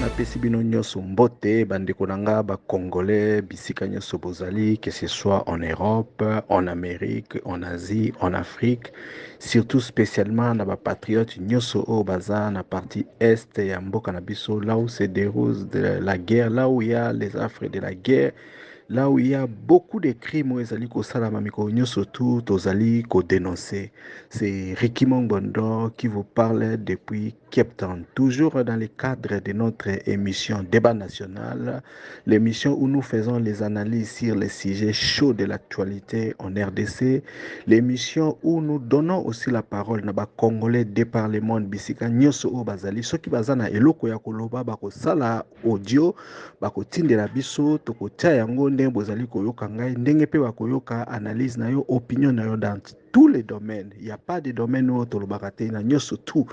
napesi bino nyonso mbote bandeko na nga congolais bisika nyonso bozali, que ce soit en Europe, en Amérique, en Asie, en Afrique, surtout spécialement na patriotes nyonso oyo baza na partie est ya mboka na biso, là où se déroule de la guerre, là où il y a les affres de la guerre, là où il y a beaucoup de crimes oyo ezali kosalama mikolo nyonso tu tozali kodénoncer. C'est Ricky Mongondo qui vous parle depuis Cape Town, toujours dans le cadre de notre émission Débat national, l'émission où nous faisons les analyses sur les sujets chauds de l'actualité en RDC, l'émission où nous donnons aussi la parole na ba Congolais de par le monde bisika nyonso o bazali soki bazana eloko ya koloba bakosala audio bakotindela biso tokotia yango ndenge bozali koyoka ngai ndenge pe bakoyoka analyse na yo opinion na yo dans tous les domaines. Il n'y a pas de domaine où tu le surtout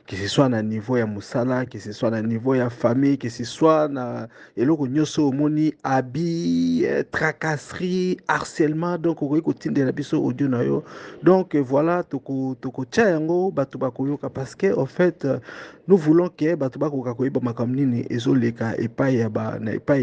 que ce soit à niveau ya musala, que ce soit à niveau ya famille, que ce soit na eloko nyoso moni abi tracasserie, harcèlement donc on continue de la biso audio na yo. Donc voilà toko tia yango batu bakoyoka parce que en fait nous voulons que batu bakoyoka koyeba makamnini ezoleka epai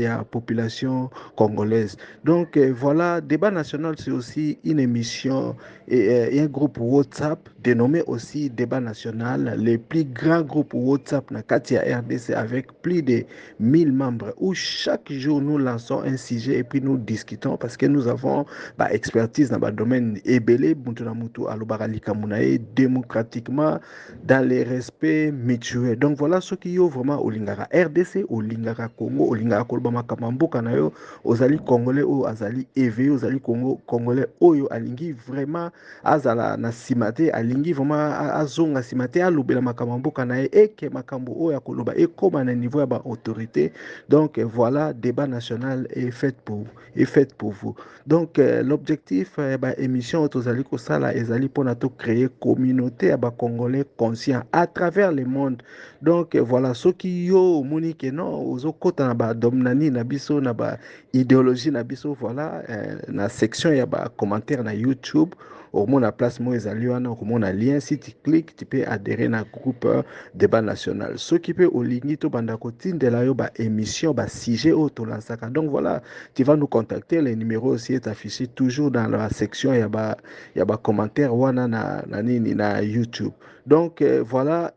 ya population congolaise. Donc voilà, débat national c'est aussi une émission et un groupe WhatsApp dénommé aussi Débat National, le plus grand groupe WhatsApp na Katia RDC avec plus de 1000 membres où chaque jour nous lançons un sujet et puis nous discutons parce que nous avons expertise dans le domaine ebele mutu alobaralika munae démocratiquement dans le respect mutuel. Donc voilà ce qui est vraiment olingara RDC, olingara Congo, olingara kolbama kamamboka na yo, ozali congolais ou azali éveillé, ozali congolais oyo alingi vraiment azala na simate alingi vraiment azonga simate alobela makambo mboka na ye eke makambo oyo akoloba ekoma na niveau ya ba autorité. Donc voilà, débat national est fait pour vous. Donc l'objectif ba émission tozali ko sala ezali pona to créer communauté ya ba congolais conscients à travers le monde. Donc voilà, soki yo moni ke non ozokota na ba domnani na biso na ba idéologie na biso, voilà na section ya ba commentaire na YouTube au moins la place moi ezali wana au lien, si tu cliques tu peux adhérer na groupe débat national. Ce qui peut au ligne to banda kotindela yo ba émission ba sujet au to lansaka. Donc voilà, tu vas nous contacter, le numéro aussi est affiché toujours dans la section ya ba commentaire wana na YouTube. Donc voilà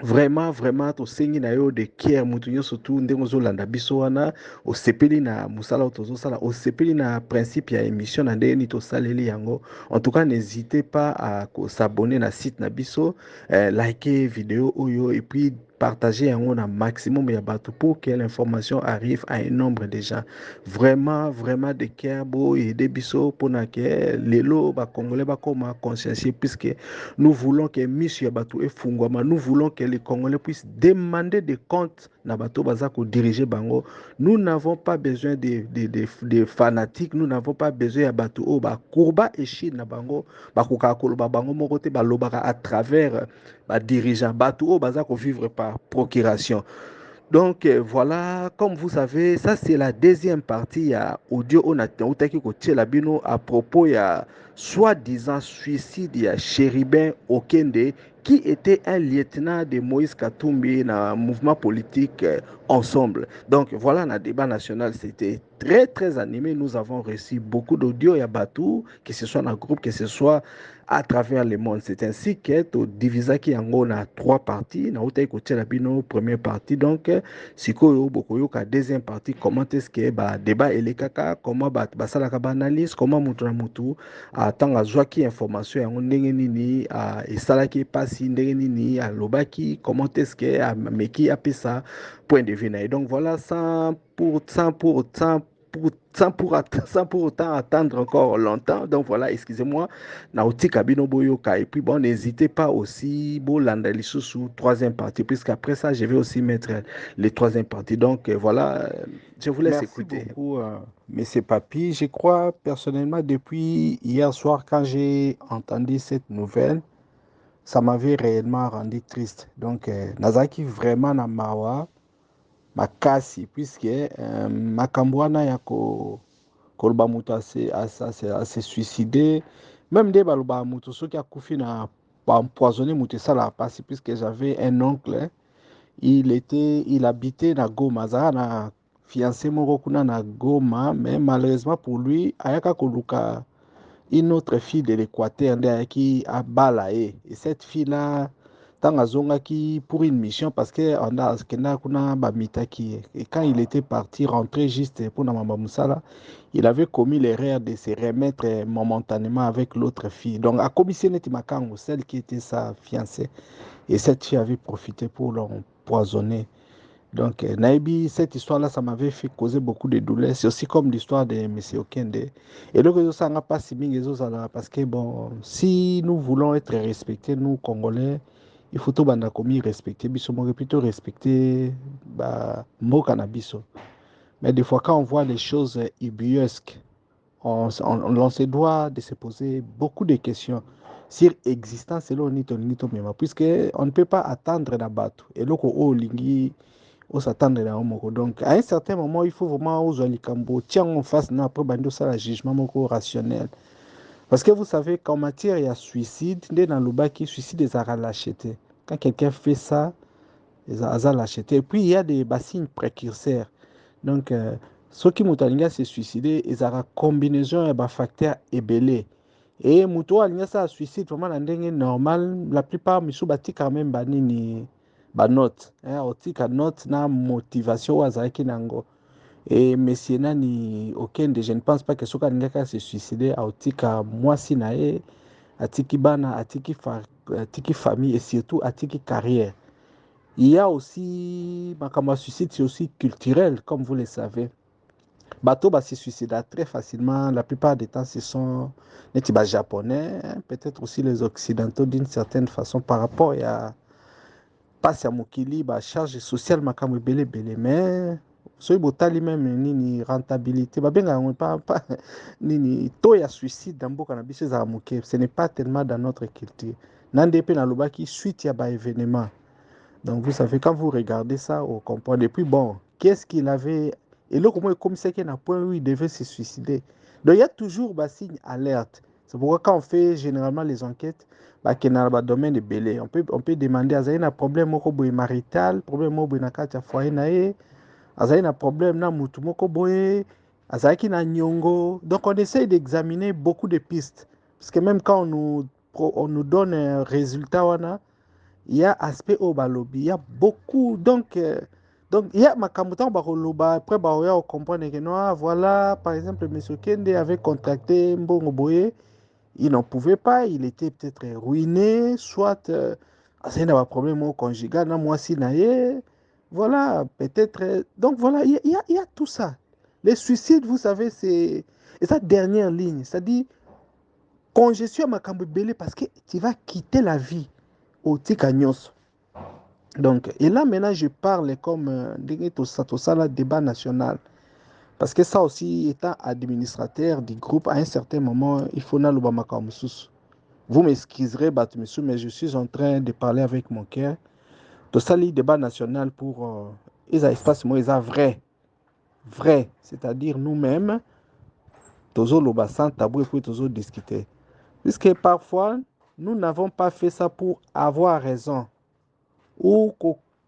vraiment tosengi na yo de kier mutu nyonso tu ndenge ozolanda biso wana osepeli na musala oyo tozosala, osepeli na principe ya émission na ndenge nini tosaleli yango. En tout cas n'hésitez pas à s'abonner na site na biso, liker vidéo oyo et puis partager un maximum ya bateau pour que l'information arrive à un nombre de gens. Vraiment de kerbo et de biso pour que les lots congolais comme consciencieux puisque nous voulons que Monsieur Batou et Fungwama, nous voulons que les Congolais puissent demander des comptes na bateau bazako diriger bango. Nous n'avons pas besoin de fanatiques, nous n'avons pas besoin de bateau au ba courba et chine na bango ba koloba bango mokote ba lobaka à travers ba dirigeant bateau au bazako vivre par procuration. Donc voilà, comme vous savez, ça c'est la deuxième partie à audio on a bino à propos ya soi-disant suicide ya Chéribin Okende qui était un lieutenant de Moïse Katumbi dans le mouvement politique Ensemble. Donc voilà, dans le débat national, c'était très animé. Nous avons reçu beaucoup d'audio et Batou, que ce soit dans le groupe, que ce soit à travers le monde. C'est ainsi que tu divises qui en a 3 parties. Dans la première partie, donc, si vous avez deuxième partie, comment est-ce que le débat est le caca, comment la analyse, comment mutu tant à qui information nini et ça qui passe nini à lobaki, comment est-ce que meki a ça point de vue. Et donc voilà, sans pour autant attendre encore longtemps. Donc voilà, excusez-moi, Naoti Kabino Boyoka. Et puis bon, n'hésitez pas aussi, Bolanda sous troisième partie, puisqu'après ça, je vais aussi mettre les troisième partie. Donc voilà, je vous laisse écouter. Merci beaucoup, Monsieur Papi. Je crois personnellement, depuis hier soir, quand j'ai entendu cette nouvelle, ça m'avait réellement rendu triste. Donc, Nazaki vraiment na mawa, makasi, puisque Makambwana yako kolba mutu a se suicidé. Même des baloba mutu, ceux qui a koufi na empoisonné mutu ça la passe, puisque j'avais un oncle il habitait na Goma, azala na fiancé moko kuna na Goma, mais malheureusement pour lui, ayaka koluka une autre fille de l'Équateur qui a balaé. Et cette fille-là, tant azongaki pour une mission parce que on a kena kuna bamitaki. Et quand il était parti rentrer juste pour na Mama Moussala, il avait commis l'erreur de se remettre momentanément avec l'autre fille. Donc, a commissionné Timakango, celle qui était sa fiancée. Et cette fille avait profité pour l'empoisonner. Donc, Naibi, cette histoire-là, ça m'avait fait causer beaucoup de douleurs. C'est aussi comme l'histoire de M. Okende. Et donc, ça n'a pas si bien parce que, bon, si nous voulons être respectés, nous, Congolais, il faut tout bandakomi respecter. Biso, on plutôt respecter Mokanabiso. Mais des fois, quand on voit les choses ubuesques, on se doit de se poser beaucoup de questions sur l'existence selon Nito Nito Mema, puisque on ne peut pas attendre la bateau. Et là, on lingi, on s'attendre à un donc, à un certain moment, il faut vraiment oser les cambo, tiens en face, après, bando ça, le jugement moko rationnel. Parce que vous savez qu'en matière, il y a suicide, dans le bas qui suicide, ils ont lâcheté. Quand quelqu'un fait ça, ils ont lâcheté. Et puis, il y a des signes précurseurs. Donc, ceux qui ont se suicider, ils ont une combinaison de facteurs ébélés. Et muto alinga ça suicide vraiment na ndenge normal, la plupart misu bati quand même banini ba note, otika note na motivation wazaki nango. Et monsieur nani Okende, je ne pense pas que soka alinga se suicider otika mwasi na ye, atiki bana, atiki famille et surtout atiki carrière. Il y a aussi makama suicide, c'est aussi culturel comme vous le savez. Bateau se suicida très facilement. La plupart des temps, ce sont les japonais, hein, peut-être aussi les occidentaux d'une certaine façon par rapport à passe à Mokili, charge sociale makamwe belé belé, mais soy botali même nini rentabilité, benga pas nini to ya suicide dans beaucoup na biso za moké, ce n'est pas tellement dans notre culture. Nande pe na lobaki suite ya ba événement. Donc, vous savez, quand vous regardez ça, on comprend. Et puis, bon, qu'est-ce qu'il avait. Et là, comment il commissaire qu'il y a un point où il devait se suicider. Donc, il y a toujours un signe alerte. C'est pourquoi, quand on fait généralement les enquêtes, qu'il y a un domaine de belé, on peut demander à un problème marital, problème na foyer, un problème na mutu moko boye, azaki na nyongo. Donc, on essaye d'examiner beaucoup de pistes. Parce que même quand on nous donne un résultat, il y a aspect au balobi, il y a beaucoup donc il y a makamutan bakoloba après on comprend que non voilà par exemple monsieur Kende avait contracté Mbongo Boye, il n'en pouvait pas, il était peut-être ruiné, soit c'est un problème au conjugal na moi si naie, voilà peut-être donc voilà il y a tout ça. Les suicides, vous savez, c'est sa dernière ligne, c'est-à-dire congestion makambo belé parce que tu vas quitter la vie au Tikanyos. Donc, et là, maintenant, je parle comme tout ça, là, débat national. Parce que ça aussi, étant administrateur du groupe, à un certain moment, il faut n'aller pas. Vous m'excuserez, monsieur, mais je suis en train de parler avec mon cœur. Tout ça, le débat national pour ils ont espace, moi, ils ont vrai. Vrai. C'est-à-dire nous-mêmes, toujours le bassin tabou et puis toujours discuter. Puisque parfois, nous n'avons pas fait ça pour avoir raison. Ou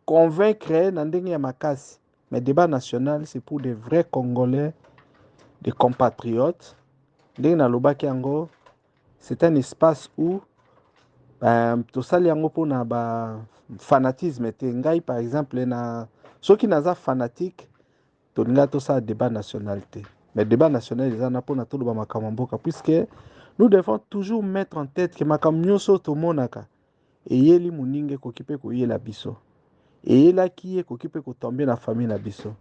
convaincre Nandenge Yamakasi. Mais débat national, c'est pour des vrais Congolais, des compatriotes. C'est un espace où tout ça, pour na fanatisme. Ngai, par exemple, ceux qui n'ont pas fanatique, tout ça débat national. Mais débat national, ils ont pour tout le makamamboka, puisque nous devons toujours mettre en tête que makamnyoso to monaka et yeli muninge kokipe ko yela biso. Et là qui est occupé de tomber la famille na biso.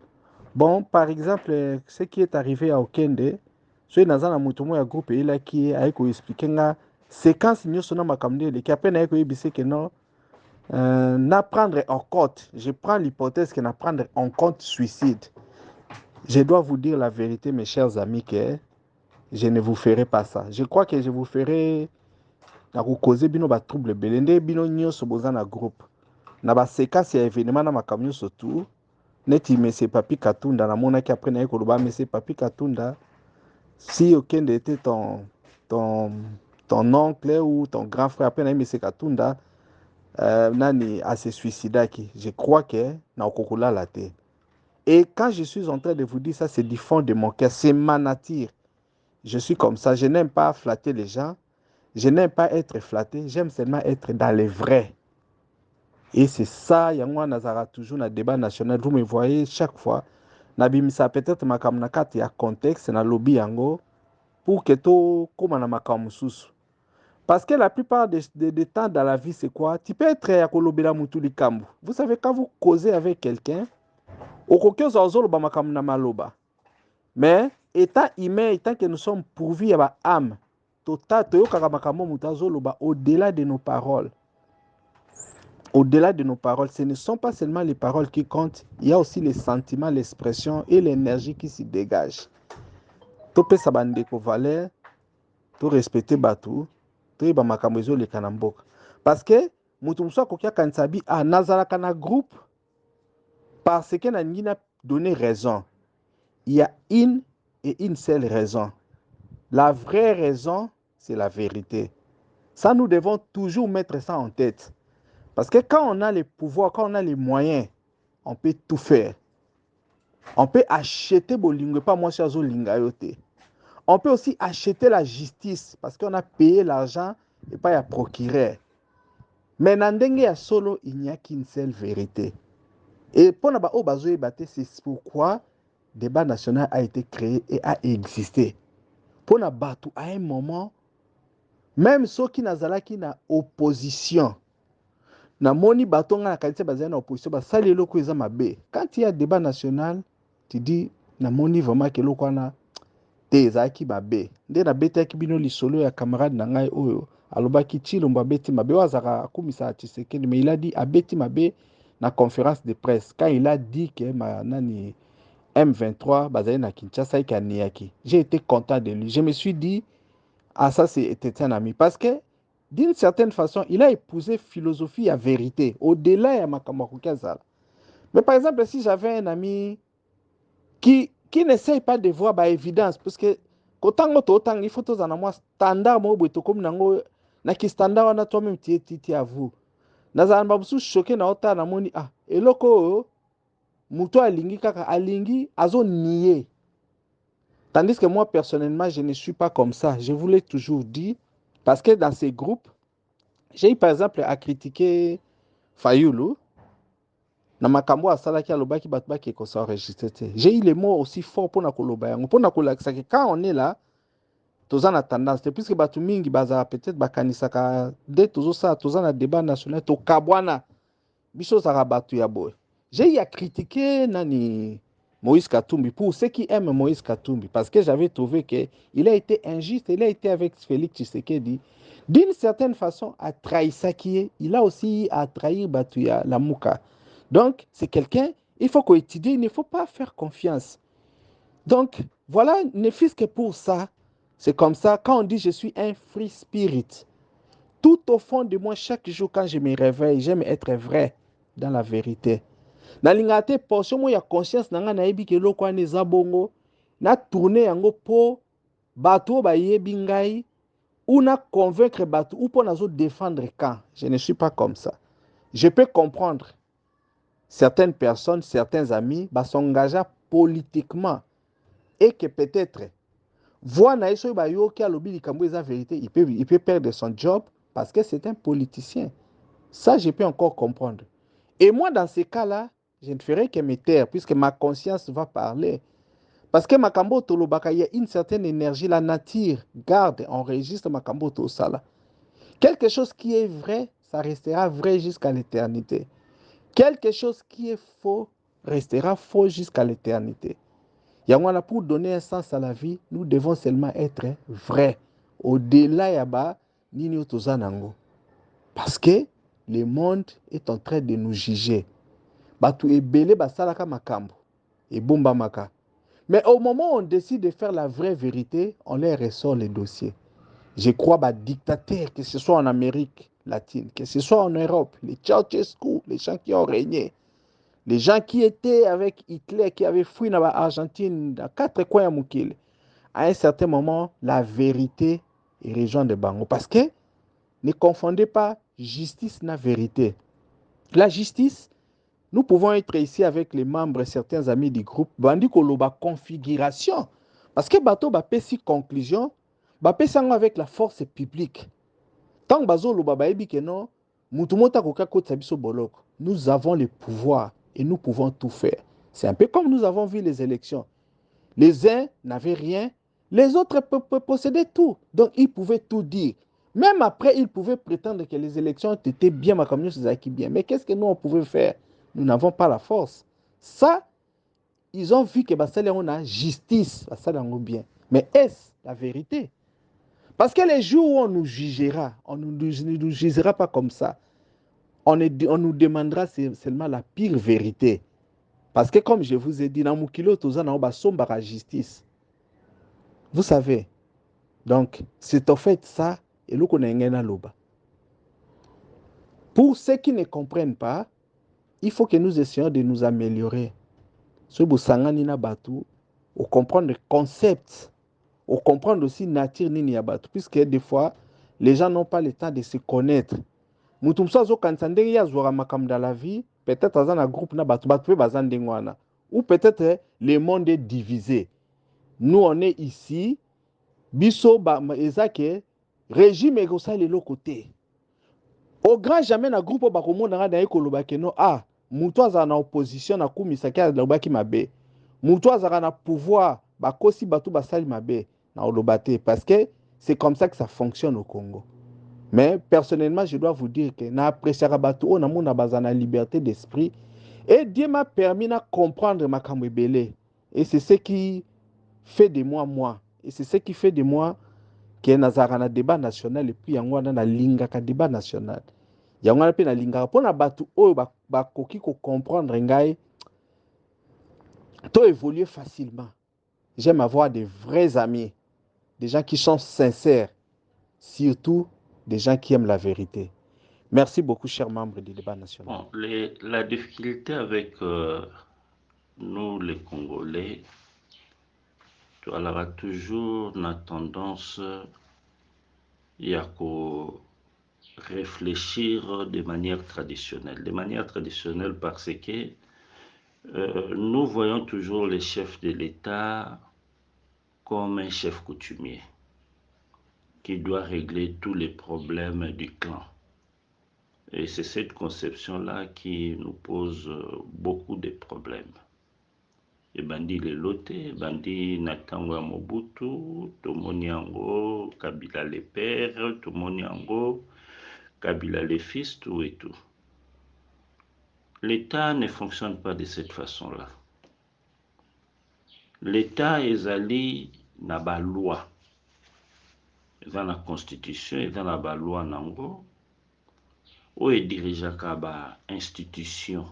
Bon, par exemple, ce qui est arrivé à Okende, ce qui est dans un groupe et là qui est avec expliquer la séquence nous sommes makamde le qui appelle avec ebisé que non n'apprendre en compte. Je prends l'hypothèse que n'apprendre en compte suicide. Je dois vous dire la vérité, mes chers amis, que je ne vous ferai pas ça. Je crois que je vous ferai na causer bino ba trouble belende bino nyoso boza na groupe. Na ba séquence ya événement na makamyo surtout neti monsieur Papi Katunda na mona ki après na koloba monsieur Papi Katunda si Okende était ton oncle ou ton grand frère après na monsieur Katunda nani à se suicider. Je crois que na okokula la terre. Et quand je suis en train de vous dire ça, c'est du fond de mon cœur, c'est ma nature. Je suis comme ça, je n'aime pas flatter les gens, je n'aime pas être flatté, j'aime seulement être dans les vrais. Et c'est ça, Yangwa Nazara, toujours dans le débat national. Vous me voyez chaque fois. Nabimisa peut-être makamnakat ya contexte na lobby yango pour que to comme na makamususu. Parce que la plupart des temps dans la vie, c'est quoi? Tu peux être à kolobela mutuli kambu. Vous savez, quand vous causez avec quelqu'un, au kokyo zazolo ba makamna maloba. Mais étant humain, étant que nous sommes pourvus à âme, au-delà de nos paroles. Au-delà de nos paroles, ce ne sont pas seulement les paroles qui comptent, il y a aussi les sentiments, l'expression et l'énergie qui s'y dégagent. Tu peux s'abandonner pour valeur, tu respecter Batou, tu peux makamozo le kanambok. Parce que, mutumso kokia kansabi a nazala kana groupe, parce que n'a donné raison. Il y a une et une seule raison. La vraie raison, c'est la vérité. Ça, nous devons toujours mettre ça en tête. Parce que quand on a les pouvoirs, quand on a les moyens, on peut tout faire. On peut acheter Bolingo, pas moi, cher Zolingayote. On peut aussi acheter la justice parce qu'on a payé l'argent et pas à procurer. Mais Nandenge ya solo, il n'y a qu'une seule vérité. Et pour c'est pourquoi le débat national a été créé et a existé. Pour na batu à un moment, même ceux qui n'ont na opposition, na moni batonga na qualité basée na opposition, ba sali loko eza mabe. Quand il y a débat national, tu dis na moni vraiment que loko na te ezaki mabe. Nde na beta ki bino lisolo ya camarade na ngai oyo alobaki Chilombo abeti mabe wazaka kumisa Tshisekedi, mais il a dit abeti mabe na conférence de presse quand il a dit que nani M23 bazali na Kinshasa ikaniaki. J'ai été content de lui. Je me suis dit ah ça c'était un ami parce que d'une certaine façon, il a épousé philosophie à vérité au-delà de makambo kazala. Mais par exemple, si j'avais un ami qui n'essaye pas de voir bah évidence parce que quand il faut tous en avoir standard mo boto comme nango na ki standard wana toi même titi à vous. Nazana babusu choqué na ota na moni ah eloko muto alingi kaka alingi azo nier. Tandis que moi personnellement, je ne suis pas comme ça. Je vous l'ai toujours dit parce que dans ces groupes, j'ai eu par exemple à critiquer Fayulu. Na makambo asalaki alobaki bato baki ko s'enregistrer. J'ai eu les mots aussi forts pour na koloba yango. Pour na kolakisa que quand on est là, toza na tendance. Puisque bato mingi baza peut-être bakanisaka dès tozo ça, toza na débat national to kabwana. Biso zara bato ya boy. J'ai eu à critiquer nani Moïse Katumbi pour ceux qui aiment Moïse Katumbi parce que j'avais trouvé que il a été injuste, il a été avec Félix Tshisekedi. D'une certaine façon, à trahir Sakié, il a aussi à trahir Batuya Lamouka. Donc, c'est quelqu'un, il faut qu'on étudie, il ne faut pas faire confiance. Donc, voilà, ne fût-ce que pour ça, c'est comme ça, quand on dit je suis un free spirit, tout au fond de moi, chaque jour quand je me réveille, j'aime être vrai dans la vérité. Nalinga te portion mo ya conscience nanga na yebi ke loko ane za bongo, na tourner yango po bato ba yebi ngai, ou na convaincre bato, ou po nazo défendre quand. Je ne suis pas comme ça. Je peux comprendre certaines personnes, certains amis, s'engager politiquement et que peut-être, voir Naïso Bayo qui a lobby likambo la vérité, il peut perdre son job parce que c'est un politicien. Ça, je peux encore comprendre. Et moi, dans ces cas-là, je ne ferai que me taire puisque ma conscience va parler. Parce que Makambo Tolobaka, il y a une certaine énergie, la nature garde, enregistre Makambo Tosala. Quelque chose qui est vrai, ça restera vrai jusqu'à l'éternité. Quelque chose qui est faux restera faux jusqu'à l'éternité. Yangwana, pour donner un sens à la vie, nous devons seulement être vrais. Au-delà yaba, nini otozanango. Parce que le monde est en train de nous juger. Batu ebele basalaka makambo. Et bomba maka. Mais au moment où on décide de faire la vraie vérité, on leur ressort les dossiers. Je crois bah dictateurs, que ce soit en Amérique latine, que ce soit en Europe, les Ceausescu, les gens qui ont régné, les gens qui étaient avec Hitler, qui avaient fui dans l'Argentine, dans 4 coins à Moukil, à un certain moment, la vérité est rejoint de Bango. Parce que, ne confondez pas, justice na vérité. La justice, nous pouvons être ici avec les membres, certains amis du groupe, bandi koloba configuration. Parce que bateau ba pesi conclusion, ba pesango avec la force publique. Tant bazo loba ba ebi que non, mutumota koka kota biso boloko. Nous avons le pouvoir et nous pouvons tout faire. C'est un peu comme nous avons vu les élections. Les uns n'avaient rien, les autres possédaient tout. Donc ils pouvaient tout dire. Même après, ils pouvaient prétendre que les élections étaient bien, ma communauté c'est bien. Mais qu'est-ce que nous on pouvait faire? Nous n'avons pas la force. Ça, ils ont vu que on a justice, bien. Mais est-ce la vérité? Parce que les jours où on nous jugera, on ne nous jugera pas comme ça. On nous demandera seulement la pire vérité. Parce que comme je vous ai dit, dans mon kilo, tout ça, on a la justice. Vous savez. Donc, c'est en fait ça, et nous connaissons. Pour ceux qui ne comprennent pas, il faut que nous essayons de nous améliorer. Ce que nous avons au comprendre le concept, au comprendre aussi la nature nini ya batu, puisque des fois, les gens n'ont pas le temps de se connaître. Mutumsa zo kansande ya zora makam dans la vie, peut-être dans un groupe na batu batu bazandengwana, ou peut-être le monde est divisé. Nous on est ici, biso ba ezake régime ekosali le côté. Au grand jamais na groupe bakomona na ekoloba keno ah mutu azala na opposition na kumisaki alobaki mabe. Mutu azala na pouvoir bakosi batu basali mabe na olobate parce que c'est comme ça que ça fonctionne au Congo. Mais personnellement, je dois vous dire que na appréciera batu on a mona bazana liberté d'esprit et Dieu m'a permis de comprendre ma kamwebele et c'est ce qui fait de moi et c'est ce qui fait de moi que nazara na débat national et puis yango na linga ka débat national. Yango na pe na linga pona batu oyo ba koki ko comprendre ngai to évoluer facilement. J'aime avoir des vrais amis, des gens qui sont sincères, surtout des gens qui aiment la vérité. Merci beaucoup, chers membres du débat national. Bon, la difficulté avec nous, les Congolais, tu auras toujours la tendance à réfléchir de manière traditionnelle. De manière traditionnelle parce que nous voyons toujours les chefs de l'État comme un chef coutumier qui doit régler tous les problèmes du clan. Et c'est cette conception-là qui nous pose beaucoup de problèmes. Et bandi le loté, bandi Natangwa Mobutu, Tomoni Yango, Kabila le père, Tomoni Yango, Kabila le fils, tout et tout. L'État ne fonctionne pas de cette façon-là. L'État est allé dans la loi, dans la constitution et dans la loi nango, où est dirigé par institution.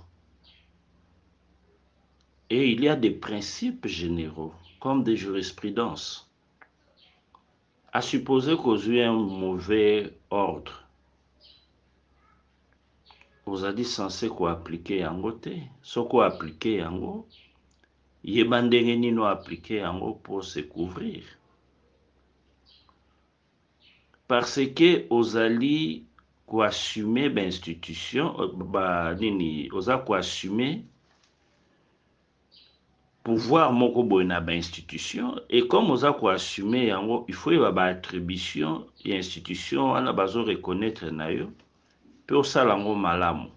Et il y a des principes généraux, comme des jurisprudences. À supposer qu'aux eu un mauvais ordre, vous avez dit censé quoi appliquer en côté, ce quoi appliquer en haut, yebandengeni no appliquer en haut pour se couvrir. Parce que aux alliés quoi assumer l'institution, nini, aux a quoi assumer pouvoir moko boina ba institution et comme aux a quoi assumer en haut, il faut y avoir attribution et institution on a besoin de reconnaître na yo pour ça lango malamu.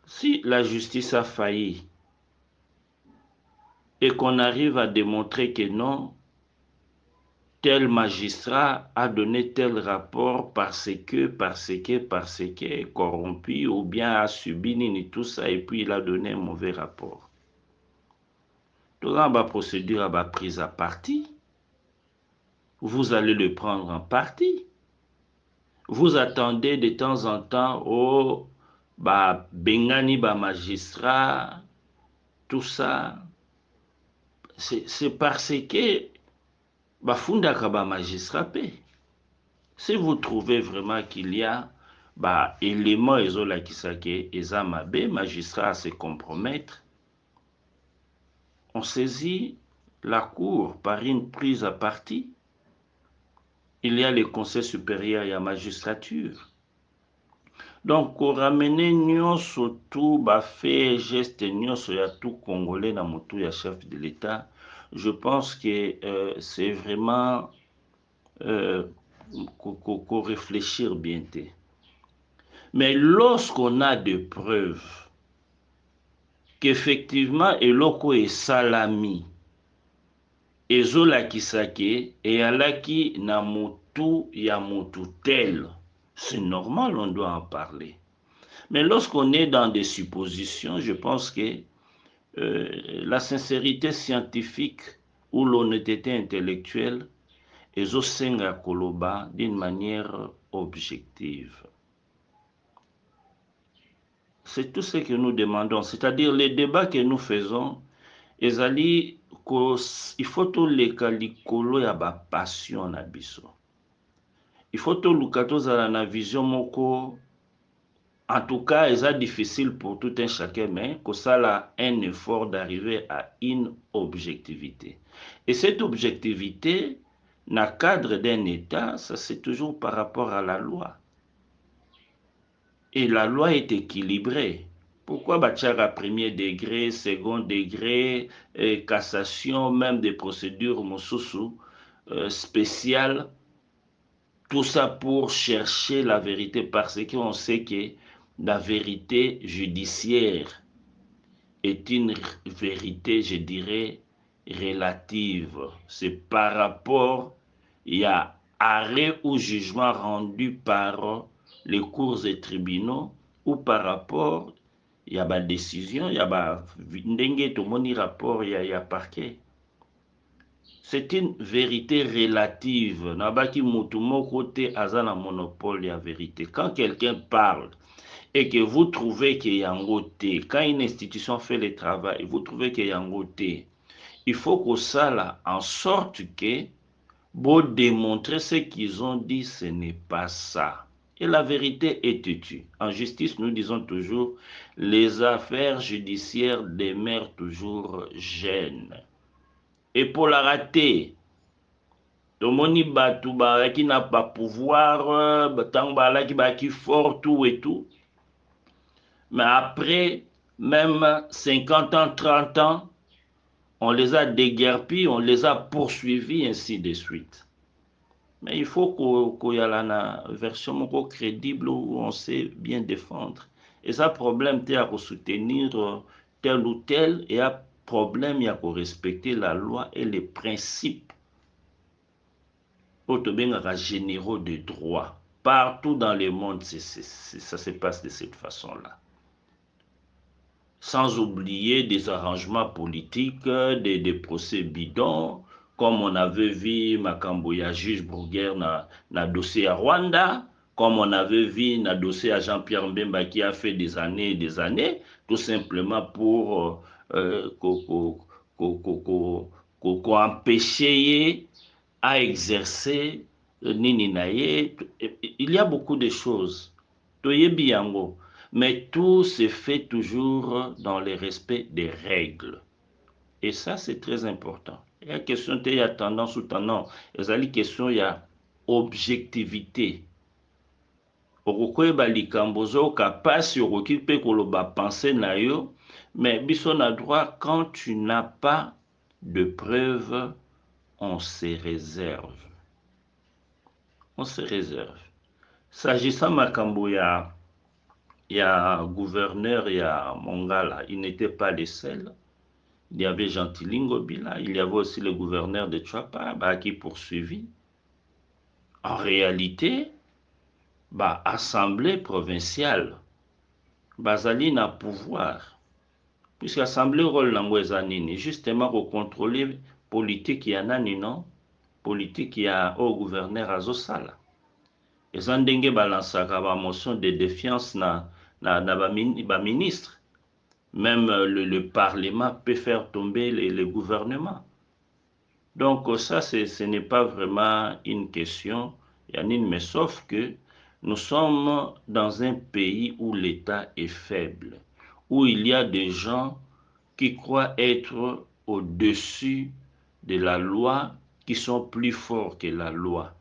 Si la justice a failli et qu'on arrive à démontrer que non, tel magistrat a donné tel rapport parce que est corrompu ou bien a subi ni tout ça et puis il a donné un mauvais rapport. Donc là, la procédure va prise à partie. Vous allez le prendre en partie. Vous attendez de temps en temps au bengani magistrat, tout ça. C'est parce que bafundaka ba magistrat pe. Si vous trouvez vraiment qu'il y a éléments ezola kisake ezamabe magistrat à se compromettre, on saisit la cour par une prise à partie. il y a le conseil supérieur et la magistrature. Donc, pour ramener nyonso tout, fait geste nyonso ya tout congolais na motu ya chef de l'État, je pense que c'est vraiment qu'on réfléchir bien. Mais lorsqu'on a des preuves qu'effectivement eloko est salami, ezolakisake et alaki na motu ya motu tel, c'est normal, on doit en parler. Mais lorsqu'on est dans des suppositions, je pense que la sincérité scientifique ou l'honnêteté intellectuelle ezosenga koloba d'une manière objective. C'est tout ce que nous demandons, c'est-à-dire les débats que nous faisons, il faut tout leka likolo ya ba passion na biso. Il faut tout luka tozala na vision moko. En tout cas, c'est difficile pour tout un chacun, mais que ça a un effort d'arriver à une objectivité. Et cette objectivité, dans le cadre d'un État, ça c'est toujours par rapport à la loi. Et la loi est équilibrée. Pourquoi Bachara premier degré, second degré, cassation, même des procédures mosusu spéciales, tout ça pour chercher la vérité, parce qu'on sait que la vérité judiciaire est une vérité, je dirais, relative. C'est par rapport, il y a arrêt ou jugement rendu par les cours et tribunaux, ou par rapport, il y a des décisions, il y a des rapport, il y a parquet. C'est une vérité relative. Nabaki mutumo côté azana monopole ya vérité. Quand quelqu'un parle et que vous trouvez qu'il y a un côté, quand une institution fait le travail, vous trouvez qu'il y a un côté, il faut que ça là, en sorte que vous démontrer ce qu'ils ont dit, ce n'est pas ça. Et la vérité est têtue. En justice, nous disons toujours, les affaires judiciaires demeurent toujours jeunes. Et pour la rater, tomoni batu qui n'a pas pouvoir, qui fort tout et tout. Mais après, même 50 ans, 30 ans, on les a déguerpis, on les a poursuivis, ainsi de suite. Mais il faut qu'il y ait une version crédible où on sait bien défendre. Et ça, problème, c'est à soutenir tel ou tel, et un problème, il y a pour respecter la loi et les principes généraux de droit. Partout dans le monde, ça se passe de cette façon-là. Sans oublier des arrangements politiques, des procès bidons, comme on avait vu Makamboya juge Bruguère na dossier à Rwanda, comme on avait vu na dossier à Jean-Pierre Mbemba qui a fait des années et des années, tout simplement pour empêcher à exercer Nini. Il y a beaucoup de choses. Mais tout se fait toujours dans le respect des règles. Et ça, c'est très important. Il y a question, il y a tendance ou tendance. Il y a question, il y a objectivité. Mais biso na droit, quand tu n'as pas de preuves, on se réserve. On se réserve. S'agissant Makambo, il y a gouverneur, il y a Mongala, il n'était pas les seuls. Il y avait Gentilingo Bila, il y avait aussi le gouverneur de Tchouapa qui poursuivit. En réalité, assemblée provinciale, Bazali n'a pouvoir. Puisque l'assemblée rôle n'angouezanini, justement pour contrôler politique y en a non, politique y a au gouverneur Azosala. Et Zandenge balansaka ba motion de défiance na ministre. Même le Parlement peut faire tomber le gouvernement. Donc ça, ce n'est pas vraiment une question, Yanine, mais sauf que nous sommes dans un pays où l'État est faible, où il y a des gens qui croient être au-dessus de la loi, qui sont plus forts que la loi.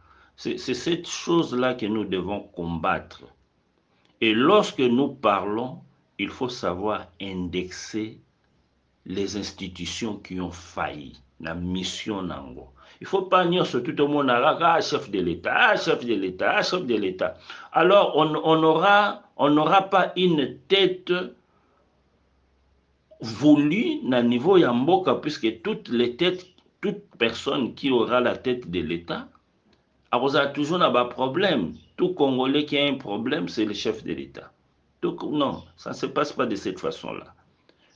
C'est cette chose-là que nous devons combattre. Et lorsque nous parlons, il faut savoir indexer les institutions qui ont failli, la mission nango. Il ne faut pas dire sur tout le monde, chef de l'État, chef de l'État, chef de l'État. Alors, on n'aura pas une tête voulue na niveau yamboka, puisque toute personne qui aura la tête de l'État, aura toujours un problème. Tout Congolais qui a un problème, c'est le chef de l'État. Donc, non, ça ne se passe pas de cette façon-là.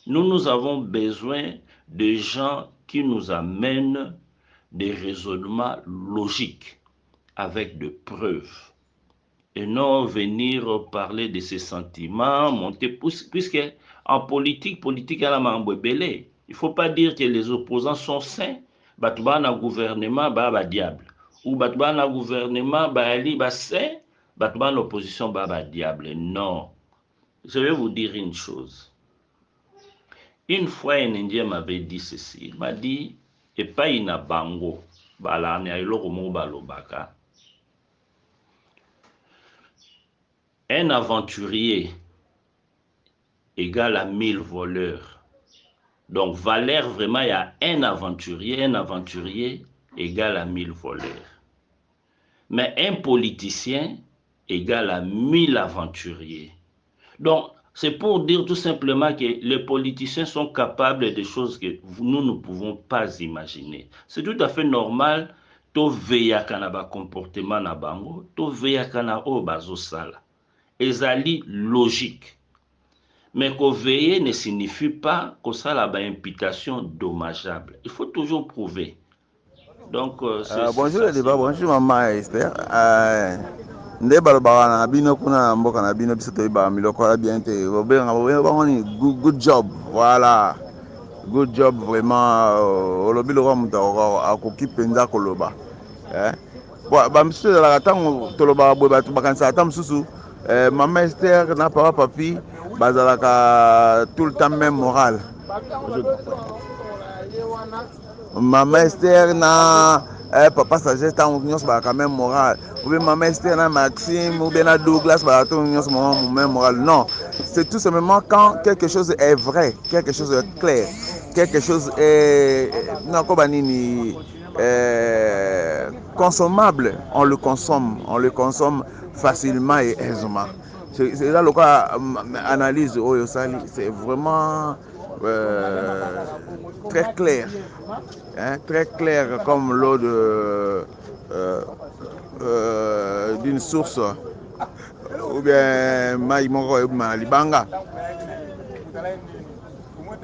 Nous avons besoin de gens qui nous amènent des raisonnements logiques avec des preuves et non venir parler de ses sentiments, monter, puisque en politique, à la il ne faut pas dire que les opposants sont saints, batouba gouvernement, diable, ou batouba gouvernement, ali saint, batouba l'opposition, diable. Non, je vais vous dire une chose. Une fois, un Indien m'avait dit ceci. Il m'a dit, et pas ina bango, un aventurier égale à 1000 voleurs. Donc, valeur vraiment, il y a un aventurier égale à 1000 voleurs. Mais un politicien égale à 1000 aventuriers. Donc, c'est pour dire tout simplement que les politiciens sont capables de choses que nous ne pouvons pas imaginer. C'est tout à fait normal to veya kana ba comportement na bango, to veya kana o bazo sala. Ezali logique. Mais qu'on veille ne signifie pas que ça a une imputation dommageable. Il faut toujours prouver. Donc, bonjour le débat, bonjour maman Esther. Nde balobaka na bino kuna na mboka na bino biso toyeba miloko ya bien te bobengani good job, voilà, good job vraiment. Olobi lokwa moto akoki mpenza koloba bamisusu ezalaka ntango tolobaka boye bato bakanisaka ata mosusu mama Esther na papa papi bazalaka tout le temps même moral. Mama Esther na papa sagesse tant nyonso ba quand même moral, ou bien Mama Esther na Maxime ou bien na Douglas ba tant nyonso même moral. Non, c'est tout simplement quand quelque chose est vrai, quelque chose est clair, quelque chose est consommable, on le consomme facilement et aisément. C'est là le cas analyse Oyosali, c'est vraiment très clair, hein, très clair comme l'eau d'une source, ou bien maïmoro libanga.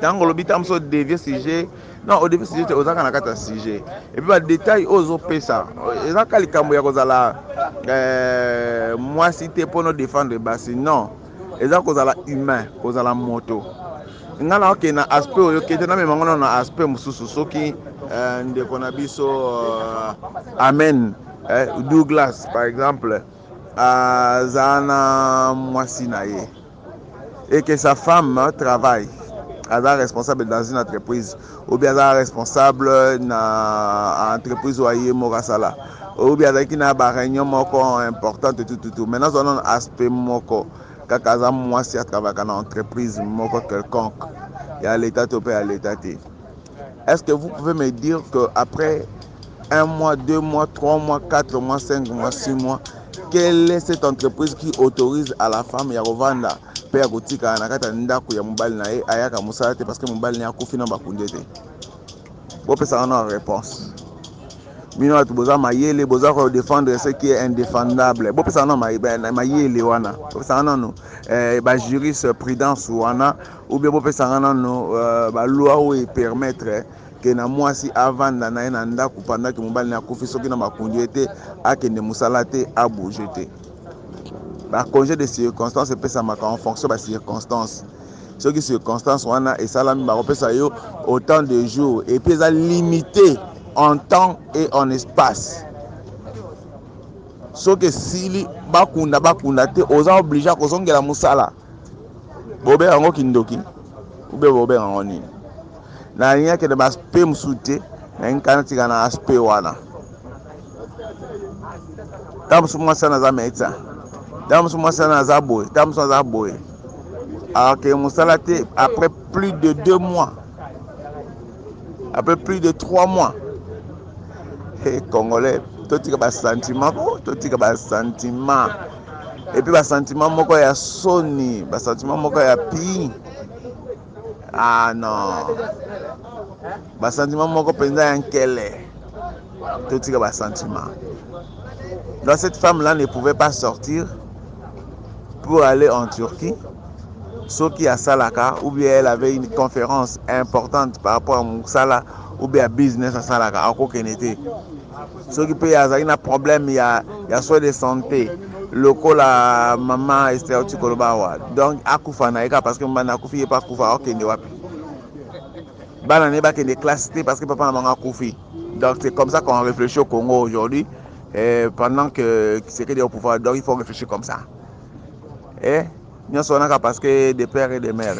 Tant le bitam so dévier sujet, non au dévier sujet aux akana kata sujet. Et puis le détail aux opesa. Et là quand les camouya kozala moi cité pour nous défendre bassi non. Et là kozala humain, kozala moto. Ngala ke na aspect oyo ke na memanga na aspect mususu soki ndeko na biso amen Douglas par exemple azana mwasi na ye et que sa femme travaille, elle est responsable dans une entreprise ou bien elle est responsable na entreprise ou aye morasala ou bien elle a ba réunion moko importante tout maintenant on a un aspect moko kakaza mwasi a travaillé dans une entreprise moko quelconque, il y a l'état topé à l'état. Est-ce que vous pouvez me dire que après 1 mois, 2 mois, 3 mois, 4 mois, 5 mois, 6 mois, quelle est cette entreprise qui autorise à la femme ya kovanda pe ya kotika na kata ndako ya mobali na ye ayaka mosala te parce que mobali na akufi na bakunde te? Bopesa na réponse. Mino atu boza mayele boza ko défendre ce qui est indéfendable. Bopesa na mayele wana. Bopesa na no ba juriste prudence wana ou bien bopesa na no ba loi ou permettre que na mwasi avanda na ye na ndako pendant que mobali na akufi soki na bakunde te akende mosala te a bouger te. Ba congé de circonstances pesa maka en fonction de circonstances. Ce qui circonstances wana et salami ba kopesa yo autant de jours et puis ça limité en temps et en espace. Ce que si bakunda te oza obligé à kozongela musala. Bobe yango kindoki ou be bobe yango nini. Na rien que de aspect musute na inkanati kana aspect wana. Tamusu mwasi naza médecin. Tamusu mwasi naza boy. Tamusu naza boy. Alors que Moussala après plus de 2 mois, après plus de 3 mois, et Congolais, tout le sentiment, sentiment. Et puis, sentiment, moko ya soni, sentiment, moko ya pi. Ah non, sentiment, moko penza ya nkele. Tout le sentiment. Donc, cette femme-là ne pouvait pas sortir pour aller en Turquie. Sauf qui a Salaka, ou bien elle avait une conférence importante par rapport à Moussala, ou bien business à Salaka, en Kokenete. Ceux qui peuvent avoir un problème, il y a soins de santé. Loko la maman Esther Tukolobawa. Donc, Akoufa Naïka, parce que maman Akoufi n'est pas Akoufa, ok, ne wapi. Bana n'est pas que des classes parce que papa maman Akoufi. Donc, c'est comme ça qu'on réfléchit au Congo aujourd'hui. Pendant que c'est que des au pouvoir, donc il faut réfléchir comme ça. Et nous sommes là parce que des pères et des mères.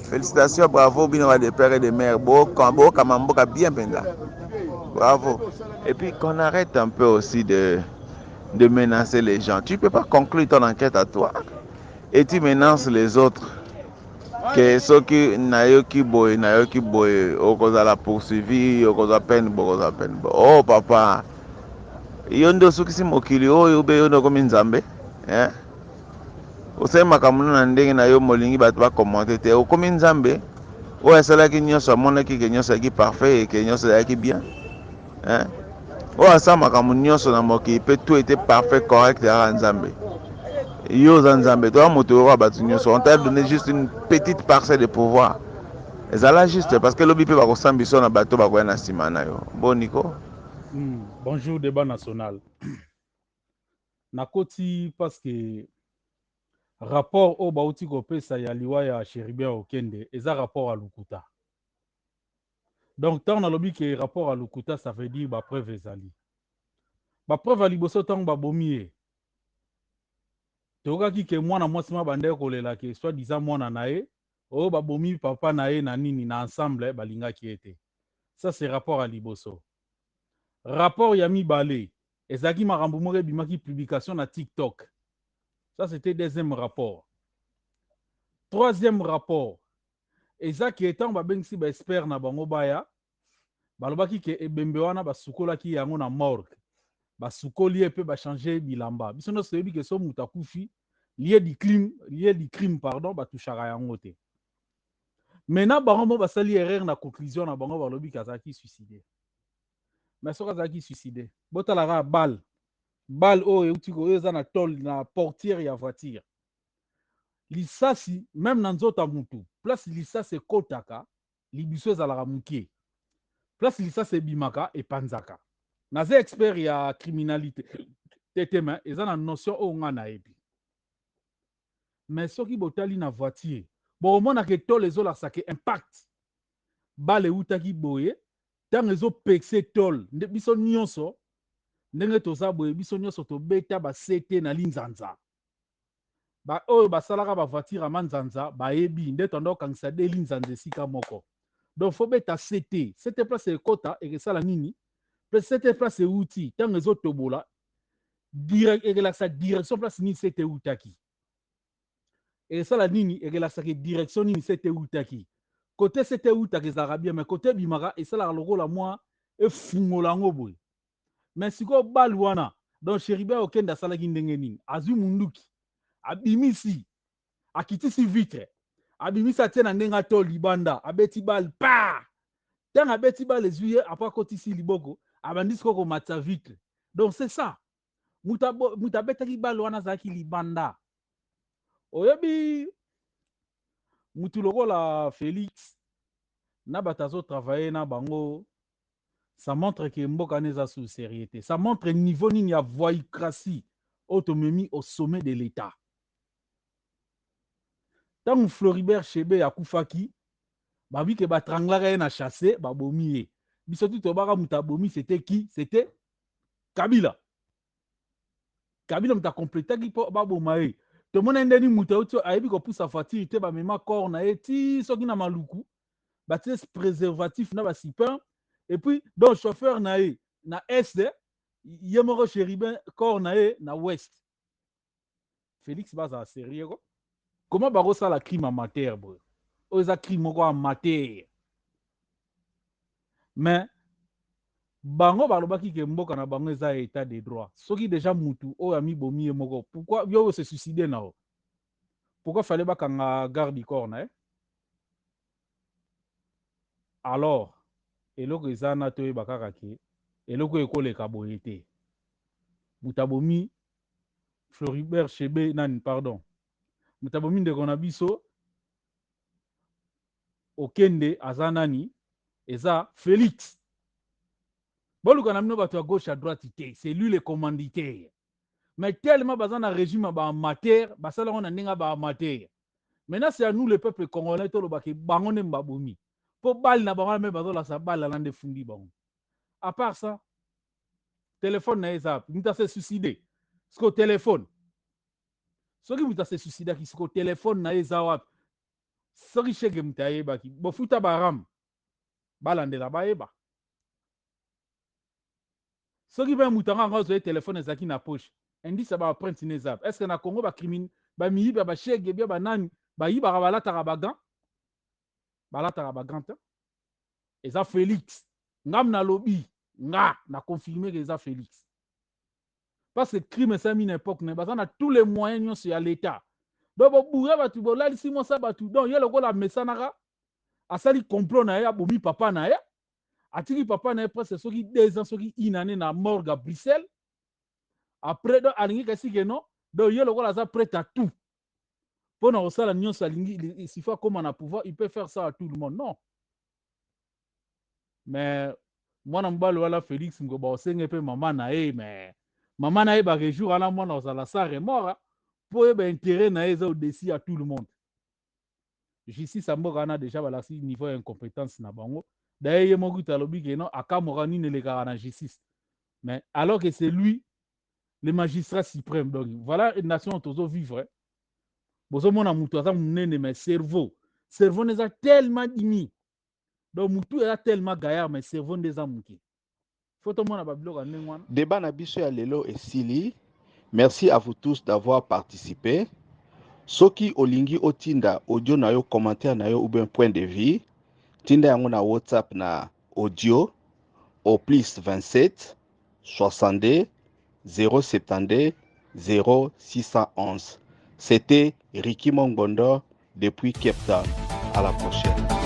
Félicitations, bravo, bien des pères et des mères. Beau, Kamambo, bien pendant. Bravo. Et puis qu'on arrête un peu aussi de menacer les gens. Tu ne peux pas conclure ton enquête à toi et tu menaces les autres. Que ceux qui nayoki boy, au cause de la poursuivi, au cause de peine. Oh papa, yondo sukisi mokili oyo be yondo komi nzambe. Osema kamuno na ndenge na yo molingi bato ba commenter te okomi nzambe. O esalaki nyonso amonaki ke nyonso yaki parfait et que nyonso yaki bien. O asa makambo nyonso na mokili pe tout était parfait, correct ya nzambe. Yo za nzambe toi moto wa bato nyonso on t'a donné juste une petite parcelle de pouvoir. Ezala juste parce que lobi pe ba ko sambiso na bato ba ko na sima na yo. Bon Nico. Bonjour débat national. Nakoti parce que rapport au bauti kopesa ya liwa ya Cheribia Okende eza rapport à Lukuta. Donc tant na lobi que rapport à Lukuta ça veut dire ba preuve ezali. Ba preuve ali boso tant ba bomie. Tokaki ke mwana mwasi mabande kolela ke soit disant mwana nae o ba bomi papa nae na nini na ensemble balinga ki ete. Ça c'est rapport à Liboso. Rapport Yami Balé, ezaki makambo moko bimaki publication na TikTok. Ça c'était deuxième rapport. Troisième rapport, ezaki etant ba bengisi ba expert na bango baya, balobaki ke ebembe wana basukolaki yango na morgue. Basukoli epe ba changer bilamba. Biso no sebi ke so mutakufi lié du crime pardon, batushaka yango te. Maintenant bango basali erreur na conclusion na bango balobi kazaki suicidé. Mais soka zaki suicidé. Botalara balle o eutiko eza na tol na portière ya voiture. Lisasi même na nzota mutu. Place lisasi kotaka, libiso ezalaka mukie. Place lisasi bimaka et panzaka. Naze expert ya criminalité. Tetema eza na notion o nga na ebi. Mais soki botali na voiture, bon mona ke tol ezola sake impact. Balle utaki boye. Tant ezo pexe tol biso nyonso ndenge toza boye biso nyonso tobeta ba sete na linzanza ba oyo basalaka ba voiture a manzanza ba yebi nde tondo kangisa de linzanza esika moko donc faut beta sete place ekota ekesala nini pe sete place euti tant ezo tobola direct ekelakisa direction place nini sete utaki ekesala nini ekelakisa ke direction nini sete utaki. Côté c'était où ta bien mais côté bimara et ça la logo la moi et fungolango boy mais si ko balwana donc Cheribia Okende sala kindengeni azu munduki abimisi akitisi vitre abimisi atena ndenga to libanda abeti bal pa tant abeti bal les yeux après kotisi liboko abandisi ko matza vitre donc c'est ça muta betaki balwana zaki libanda oyebi mutu lokola Félix na batazo travailler na bango, ça montre que mboka neza sous sérieuté. Ça montre niveau nini ya voyicratie autonomie au sommet de l'État. Tant Floribert Chebe ya kufaki, babi ke batranglara na chassé, babomi. Bisotu tobaka mutabomi, c'était qui? C'était Kabila. Kabila mta compléta ki po babomae. Tout le monde ndeni mutauto aibi ko poussa fatire te ba mema corps na eti soki na maluku. Baptiste préservatif na basipin et puis donc chauffeur na SD yemoko chérubin corps na ye na West. Félix baza sérieux ko. Comment bako ça la crime amateur bro? Oza crime moko amateur. Mais bango balobaki ke mboka na bango eza état de droit. Soki déjà mutu o ami bomi moko. Pourquoi yo se suicider na o? Pourquoi fallait bakanga garde du corps na? Alors, eloko eza na to bakaka ke eloko ekoleka boye te. Mutabomi Floribert Chebe nani pardon. Mutabomi ndeko na biso okende aza nani eza Félix. Boluka na mino bato à gauche à droite te, c'est lui le commanditaire. Mais tellement bazan na régime ba amateur, basala on ndinga ba amateur. Maintenant c'est à nous le peuple congolais to lo baki bangone mbabomi. Po bal na bango me bazola sa bal la lande fundi bango. À part ça, téléphone na eza, muta se suicider. Sko téléphone. Soki muta se suicider ki sko téléphone na eza wa. Soki chege muta yeba ki bo futa baram. Balande la ba yeba. Soki ben mutanga ngazo e téléphone ezaki na poche. Indi ça ba prendre nezap. Est-ce que na Congo ba criminel ba miyi ba chege bien ba nani ba yiba ba balata rabagan? Balata rabagan te. Eza Félix. Ngam na lobby. Nga na confirmer que eza Félix. Parce que crime c'est une époque ne bazana tous les moyens sur l'état. Donc bo bourra ba tu bo la si mo sa ba tu donc yelo ko la mesanaka. Asali complot na ya bomi papa na ya. Atiki papa na presque soki 2 ans soki une année na morgue à Bruxelles. Après donc alingi kasi que non. Donc yelo ko la za prêt à tout. Pour na osala nyonso alingi s'il faut comme on a pouvoir, il peut faire ça à tout le monde. Non. Mais moi na mbalo wala Félix ngoba osenge pe maman na e mais maman na e ba jour ala moi na osala ça remora pour e ba intérêt na eza au-dessus à tout le monde. Justice amboka na déjà ba la niveau incompétence na bango. D'ailleurs ye moku talobi que non akamora ni ne le na justice. Mais alors que c'est lui le magistrat suprême. Donc voilà une nation tozo vivre. Bozo mona mutu aza munene mais cerveau n'est tellement dimi. Donc mutu est tellement gaillard mais cerveau des amuki. Faut tout monde babilo ngwana. Débat na biso ya lelo esili. Merci à vous tous d'avoir participé. Soki olingi otinda audio na yo commentaire na yo ou bien point de vue, tinda yango na WhatsApp na audio au plus 27 62 072 0611. C'était Ricky Mongbondo depuis Cape Town. À la prochaine.